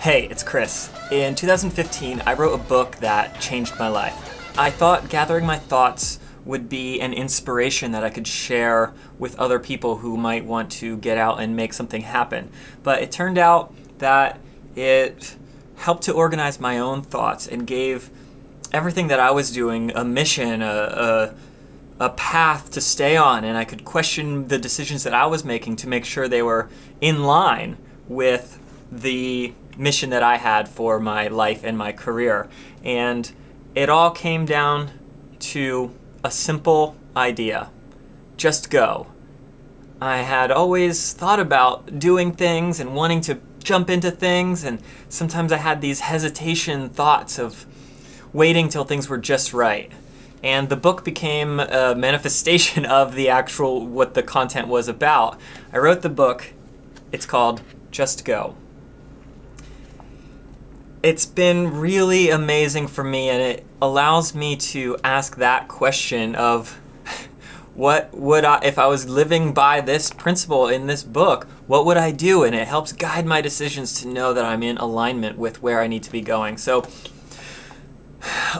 Hey, it's Chris. In 2015, I wrote a book that changed my life. I thought gathering my thoughts would be an inspiration that I could share with other people who might want to get out and make something happen. But it turned out that it helped to organize my own thoughts and gave everything that I was doing a mission, a path to stay on, and I could question the decisions that I was making to make sure they were in line with the mission that I had for my life and my career. And it all came down to a simple idea: just go. I had always thought about doing things and wanting to jump into things, and sometimes I had these hesitation thoughts of waiting till things were just right. And the book became a manifestation of the actual what the content was about. I wrote the book. It's called Just Go. It's been really amazing for me, and it allows me to ask that question of what would I, if I was living by this principle in this book, what would I do? And it helps guide my decisions to know that I'm in alignment with where I need to be going. So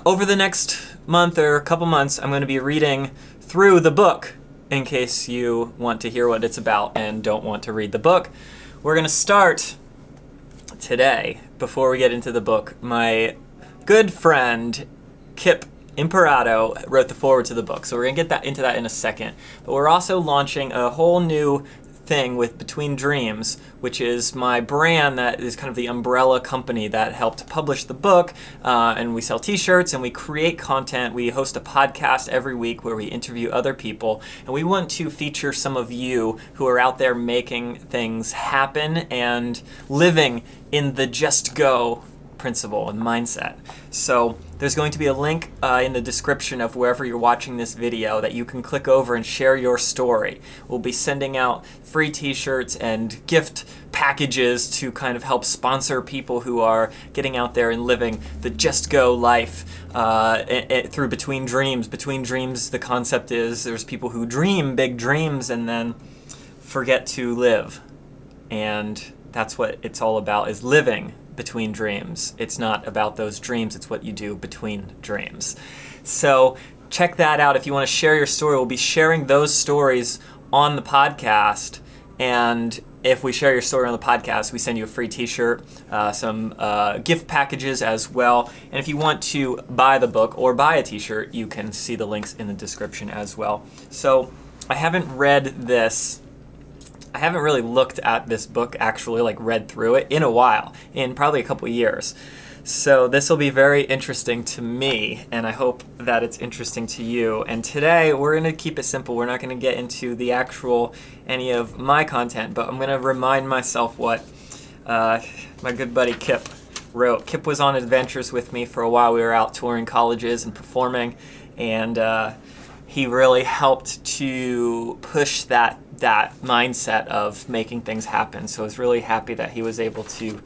over the next month or a couple months, I'm going to be reading through the book in case you want to hear what it's about and don't want to read the book. We're going to start today. Before we get into the book, my good friend Kip Imperato wrote the foreword to the book, so we're going to get into that in a second. But we're also launching a whole new thing with Between Dreams, which is my brand that is kind of the umbrella company that helped publish the book, and we sell t-shirts and we create content. We host a podcast every week where we interview other people, and we want to feature some of you who are out there making things happen and living in the just go principle and mindset. So there's going to be a link in the description of wherever you're watching this video that you can click over and share your story. We'll be sending out free t-shirts and gift packages to kind of help sponsor people who are getting out there and living the just go life through Between Dreams. Between Dreams, the concept is there's people who dream big dreams and then forget to live. And that's what it's all about, is living between dreams. It's not about those dreams, it's what you do between dreams. So check that out if you want to share your story. We'll be sharing those stories on the podcast, and if we share your story on the podcast, we send you a free t-shirt, some gift packages as well. And if you want to buy the book or buy a t-shirt, you can see the links in the description as well. So I haven't read this. I haven't really looked at this book, actually, like read through it in a while, in probably a couple years. So this will be very interesting to me, and I hope that it's interesting to you. And today we're going to keep it simple. We're not going to get into the actual, any of my content, but I'm going to remind myself what my good buddy Kip wrote. Kip was on adventures with me for a while. We were out touring colleges and performing, and he really helped to push that mindset of making things happen. So I was really happy that he was able to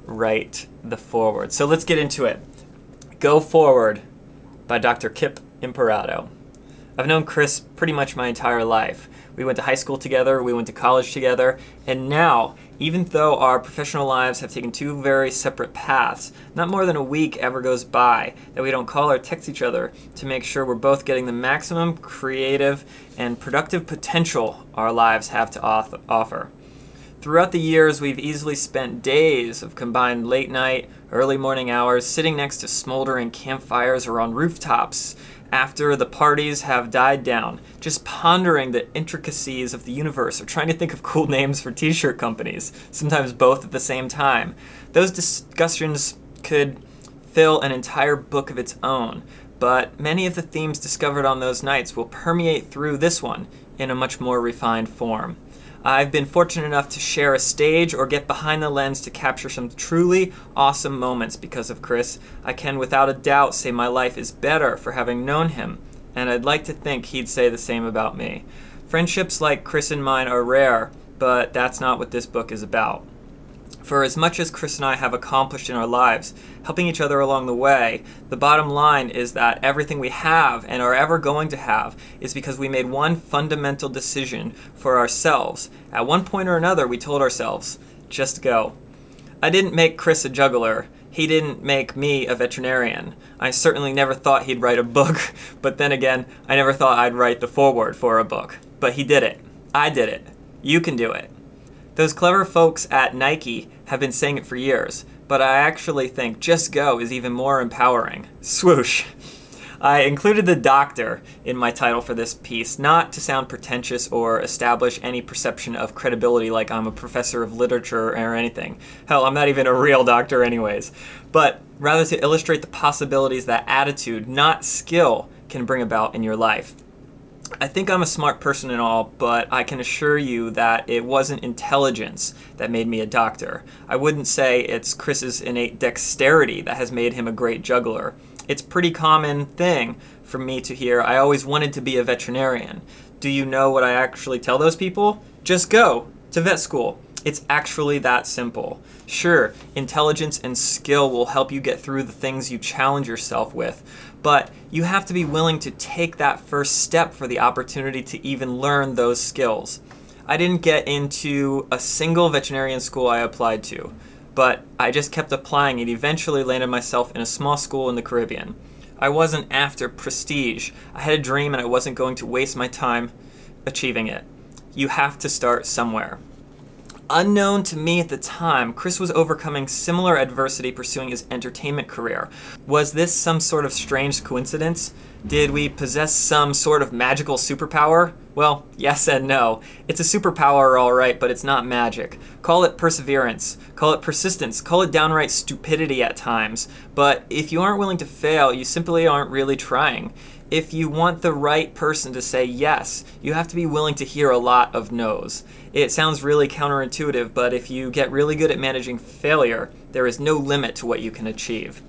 write the foreword. So let's get into it. Go Forward by Dr. Kip Imperato. I've known Chris pretty much my entire life. We went to high school together, we went to college together, and now, even though our professional lives have taken two very separate paths, not more than a week ever goes by that we don't call or text each other to make sure we're both getting the maximum creative and productive potential our lives have to offer. Throughout the years, we've easily spent days of combined late night, early morning hours, sitting next to smoldering campfires or on rooftops after the parties have died down, just pondering the intricacies of the universe or trying to think of cool names for t-shirt companies, sometimes both at the same time. Those discussions could fill an entire book of its own, but many of the themes discovered on those nights will permeate through this one in a much more refined form. I've been fortunate enough to share a stage or get behind the lens to capture some truly awesome moments because of Chris. I can without a doubt say my life is better for having known him, and I'd like to think he'd say the same about me. Friendships like Chris and mine are rare, but that's not what this book is about. For as much as Chris and I have accomplished in our lives, helping each other along the way, the bottom line is that everything we have and are ever going to have is because we made one fundamental decision for ourselves. At one point or another, we told ourselves, just go. I didn't make Chris a juggler. He didn't make me a veterinarian. I certainly never thought he'd write a book, but then again, I never thought I'd write the foreword for a book. But he did it. I did it. You can do it. Those clever folks at Nike have been saying it for years, but I actually think just go is even more empowering. Swoosh. I included the doctor in my title for this piece, not to sound pretentious or establish any perception of credibility like I'm a professor of literature or anything. Hell, I'm not even a real doctor anyways. But rather to illustrate the possibilities that attitude, not skill, can bring about in your life. I think I'm a smart person and all, but I can assure you that it wasn't intelligence that made me a doctor. I wouldn't say it's Chris's innate dexterity that has made him a great juggler. It's a pretty common thing for me to hear, I always wanted to be a veterinarian. Do you know what I actually tell those people? Just go to vet school. It's actually that simple. Sure, intelligence and skill will help you get through the things you challenge yourself with, but you have to be willing to take that first step for the opportunity to even learn those skills. I didn't get into a single veterinarian school I applied to, but I just kept applying and eventually landed myself in a small school in the Caribbean. I wasn't after prestige. I had a dream and I wasn't going to waste my time achieving it. You have to start somewhere. Unknown to me at the time, Chris was overcoming similar adversity pursuing his entertainment career. Was this some sort of strange coincidence? Did we possess some sort of magical superpower? Well, yes and no. It's a superpower, all right, but it's not magic. Call it perseverance, call it persistence, call it downright stupidity at times. But if you aren't willing to fail, you simply aren't really trying. If you want the right person to say yes, you have to be willing to hear a lot of no's. It sounds really counterintuitive, but if you get really good at managing failure, there is no limit to what you can achieve.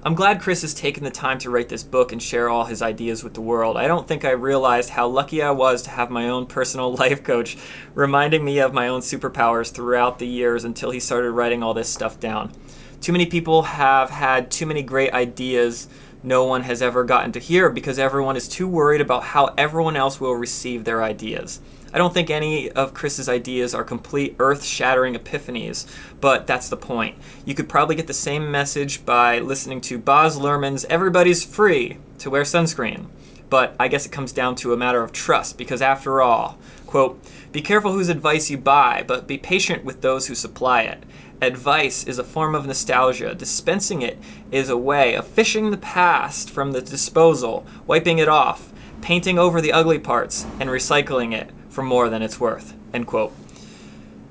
I'm glad Chris has taken the time to write this book and share all his ideas with the world. I don't think I realized how lucky I was to have my own personal life coach reminding me of my own superpowers throughout the years until he started writing all this stuff down. Too many people have had too many great ideas no one has ever gotten to hear because everyone is too worried about how everyone else will receive their ideas. I don't think any of Chris's ideas are complete earth-shattering epiphanies, but that's the point. You could probably get the same message by listening to Baz Luhrmann's "Everybody's free to wear sunscreen." But I guess it comes down to a matter of trust, because after all, quote, "Be careful whose advice you buy, but be patient with those who supply it. Advice is a form of nostalgia. Dispensing it is a way of fishing the past from the disposal, wiping it off, painting over the ugly parts, and recycling it for more than it's worth." End quote.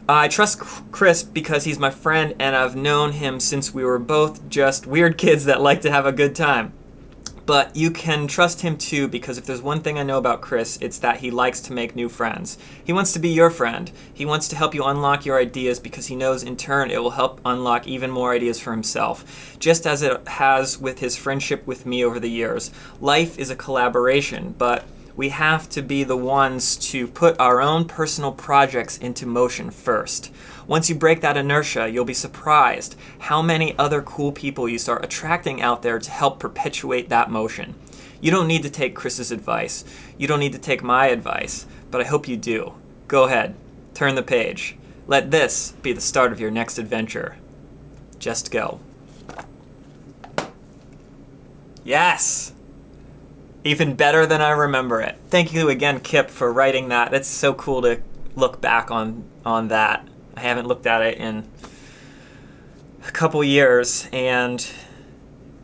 I trust Chris because he's my friend and I've known him since we were both just weird kids that like to have a good time. But you can trust him too, because if there's one thing I know about Chris, it's that he likes to make new friends. He wants to be your friend. He wants to help you unlock your ideas because he knows in turn it will help unlock even more ideas for himself, just as it has with his friendship with me over the years. Life is a collaboration, but we have to be the ones to put our own personal projects into motion first. Once you break that inertia, you'll be surprised how many other cool people you start attracting out there to help perpetuate that motion. You don't need to take Chris's advice. You don't need to take my advice, but I hope you do. Go ahead, turn the page. Let this be the start of your next adventure. Just go. Yes! Even better than I remember it. Thank you again, Kip, for writing that. That's so cool to look back on that. I haven't looked at it in a couple years, and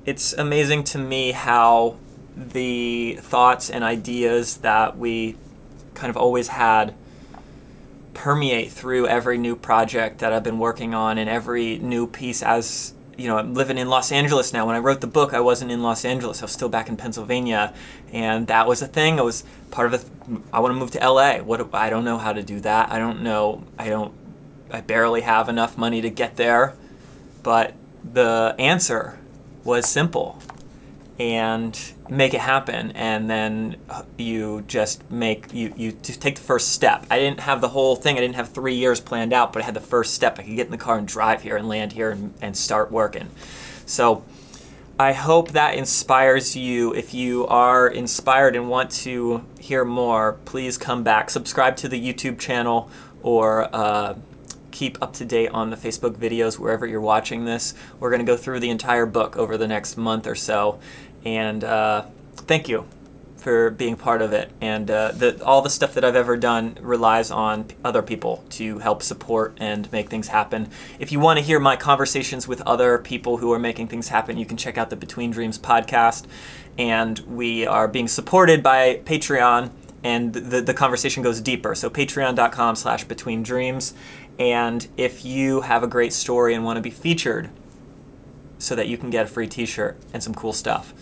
it's amazing to me how the thoughts and ideas that we kind of always had permeate through every new project that I've been working on and every new piece. As you know, I'm living in Los Angeles now. When I wrote the book, I wasn't in Los Angeles. I was still back in Pennsylvania, and that was a thing. I was part of I want to move to LA. I don't know how to do that. I barely have enough money to get there, but the answer was simple, and make it happen. And then you just you take the first step. I didn't have the whole thing. I didn't have 3 years planned out, but I had the first step. I could get in the car and drive here and land here and start working. So I hope that inspires you. If you are inspired and want to hear more, please come back. Subscribe to the YouTube channel or keep up to date on the Facebook videos wherever you're watching this. We're going to go through the entire book over the next month or so. And thank you for being part of it. And all the stuff that I've ever done relies on other people to help support and make things happen. If you want to hear my conversations with other people who are making things happen, you can check out the Between Dreams podcast. And we are being supported by Patreon, and the conversation goes deeper. So patreon.com/betweendreams. And if you have a great story and want to be featured so that you can get a free t-shirt and some cool stuff,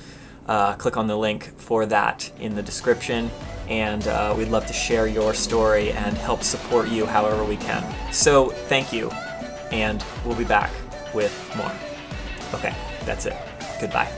click on the link for that in the description, and we'd love to share your story and help support you however we can. So thank you, and we'll be back with more. Okay, that's it. Goodbye.